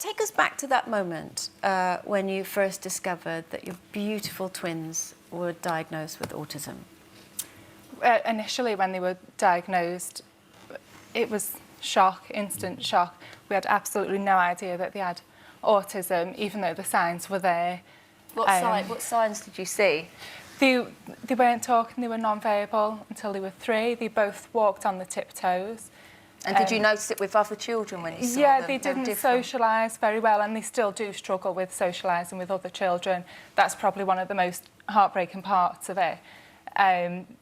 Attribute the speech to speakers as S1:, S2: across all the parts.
S1: Take us back to that moment when you first discovered that your beautiful twins were diagnosed with autism.
S2: Initially, when they were diagnosed, it was shock, instant shock. We had absolutely no idea that they had autism, even though the signs were there.
S1: What signs did you see?
S2: They weren't talking, they were non-verbal until they were 3. They both walked on the tiptoes.
S1: And did you notice it with other children when you saw them?
S2: Yeah, they didn't socialise very well, and they still do struggle with socialising with other children. That's probably one of the most heartbreaking parts of it,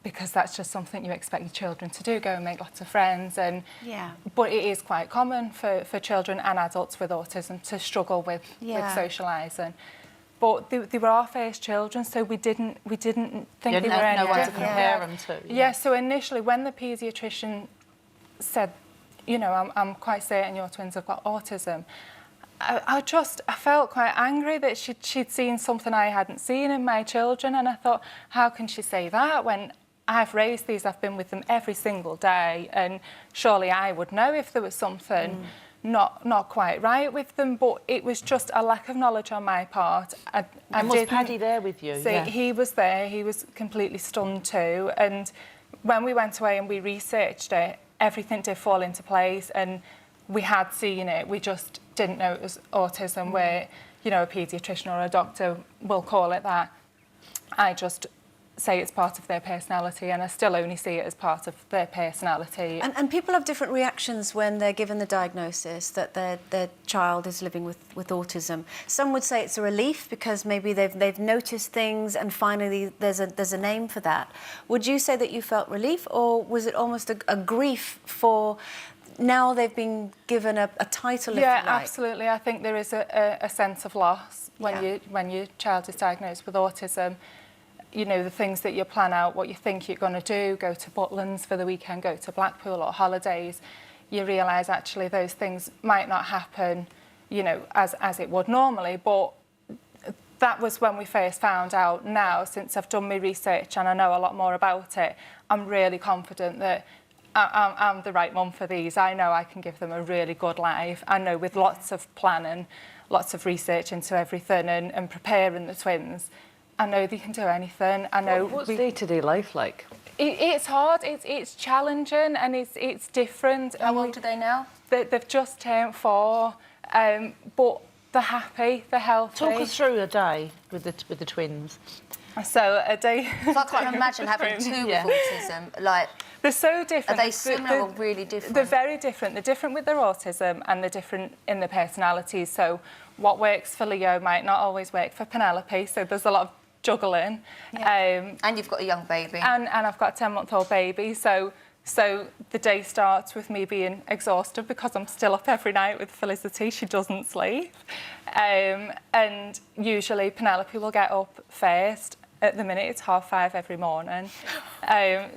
S2: because that's just something you expect your children to do, go and make lots of friends. But it is quite common for children and adults with autism to struggle with socialising. But they were our first children, so we didn't think they were any
S3: no one to
S2: different.
S3: compare them to.
S2: Yeah, so initially when the paediatrician said, you know, I'm quite certain your twins have got autism, I felt quite angry that she'd seen something I hadn't seen in my children, and I thought, how can she say that when I've raised these, I've been with them every single day, and surely I would know if there was something not quite right with them. But it was just a lack of knowledge on my part.
S3: And was Paddy there with you?
S2: So he was there, he was completely stunned too, and when we went away and we researched it, everything did fall into place, and we had seen it, we just didn't know it was autism, where, you know, a paediatrician or a doctor will call it that. I just say it's part of their personality, and I still only see it as part of their personality.
S1: And people have different reactions when they're given the diagnosis that their child is living with autism. Some would say it's a relief because maybe they've noticed things and finally there's a name for that. Would you say that you felt relief, or was it almost a grief for now they've been given a title, if you like?
S2: Yeah, absolutely. I think there is a sense of loss when your child is diagnosed with autism. You know, the things that you plan out, what you think you're going to do, go to Butlins for the weekend, go to Blackpool or holidays, you realise actually those things might not happen, you know, as it would normally. But that was when we first found out. Now, since I've done my research and I know a lot more about it, I'm really confident that I'm the right mum for these. I know I can give them a really good life. I know with lots of planning, lots of research into everything and preparing the twins, I know they can do anything. I know.
S3: What's day-to-day life like?
S2: It's hard. It's challenging, and it's different.
S1: How old are they now?
S2: They've just turned 4, but they're happy. They're healthy.
S3: Talk us through a day with the twins.
S2: So a day.
S1: So I can't imagine having 2 with autism. Like,
S2: they're so different.
S1: Are they similar or really different?
S2: They're very different. They're different with their autism, and they're different in their personalities. So what works for Leo might not always work for Penelope. So there's a lot of juggling.
S1: Yeah. And you've got a young baby.
S2: And I've got a 10-month-old baby. So the day starts with me being exhausted because I'm still up every night with Felicity. She doesn't sleep. And usually Penelope will get up first. At the minute, it's 5:30 every morning.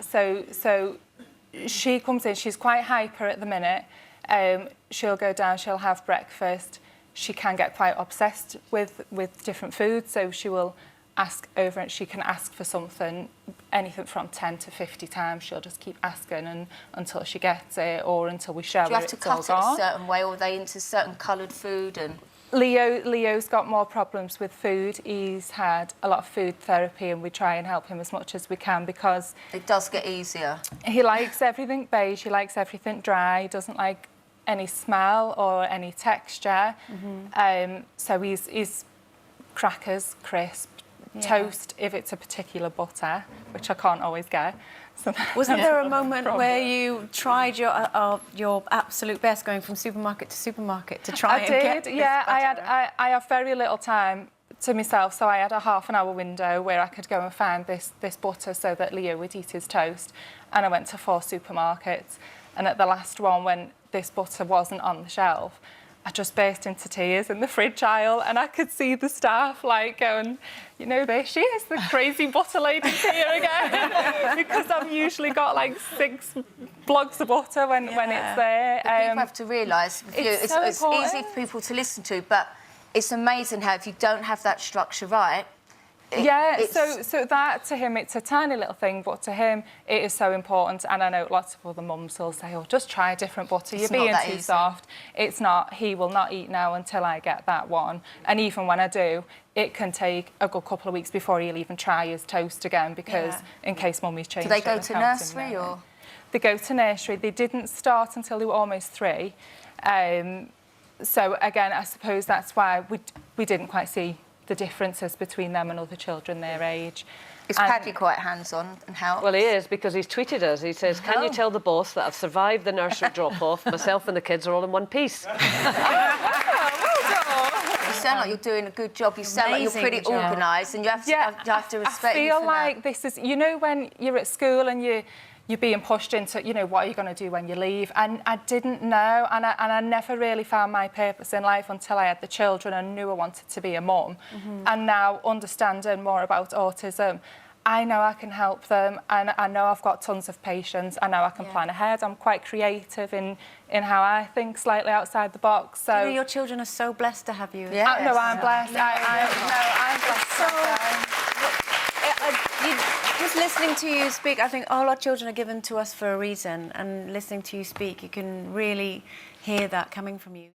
S2: So she comes in. She's quite hyper at the minute. She'll go down, she'll have breakfast. She can get quite obsessed with different foods, so she will ask over it. She can ask for something, anything from 10 to 50 times. She'll just keep asking and until she gets it, or until we show her.
S1: Do you have to cut it a certain way, or are they into certain coloured food? And
S2: Leo's got more problems with food. He's had a lot of food therapy, and we try and help him as much as we can because
S1: it does get easier.
S2: He likes everything beige. He likes everything dry. He doesn't like any smell or any texture. So he's crackers, crisp, toast if it's a particular butter, which I can't always get. So
S1: wasn't there a moment where you tried your absolute best, going from supermarket to supermarket to try and get this butter?
S2: I have very little time to myself, so I had a half-an-hour window where I could go and find this butter so that Leo would eat his toast, and I went to 4 supermarkets, and at the last one, when this butter wasn't on the shelf, I just burst into tears in the fridge aisle, and I could see the staff like going, you know, there she is, the crazy butter lady here again, because I've usually got like 6 blogs of butter when it's there.
S1: People have to realise, it's easy for people to listen to, but it's amazing how if you don't have that structure right,
S2: So that to him, it's a tiny little thing, but to him, it is so important. And I know lots of other mums will say, oh, just try a different butter. You're being too soft. It's not. He will not eat now until I get that one. And even when I do, it can take a good couple of weeks before he'll even try his toast again, because in case mummy's changed.
S1: Do they go to nursery or?
S2: They go to nursery. They didn't start until they were almost 3. So again, I suppose that's why we didn't quite see the differences between them and other children their age.
S1: Is Paddy quite hands-on and helps?
S4: Well, he is, because he's tweeted us. He says, can you tell the boss that I've survived the nursery drop-off? Myself and the kids are all in one piece.
S1: You sound like you're doing a good job. You sound like you're pretty organised, and you have to respect.
S2: I feel like this is, you know, when you're at school and you're being pushed into, you know, what are you going to do when you leave? And I didn't know, and I never really found my purpose in life until I had the children and knew I wanted to be a mum. And now, understanding more about autism, I know I can help them, and I know I've got tons of patience. I know I can plan ahead. I'm quite creative in how I think, slightly outside the box. So
S1: you know, your children are so blessed to have you.
S2: Yeah. No, I'm blessed. I'm blessed.
S1: Just listening to you speak, I think all our children are given to us for a reason, and listening to you speak, you can really hear that coming from you.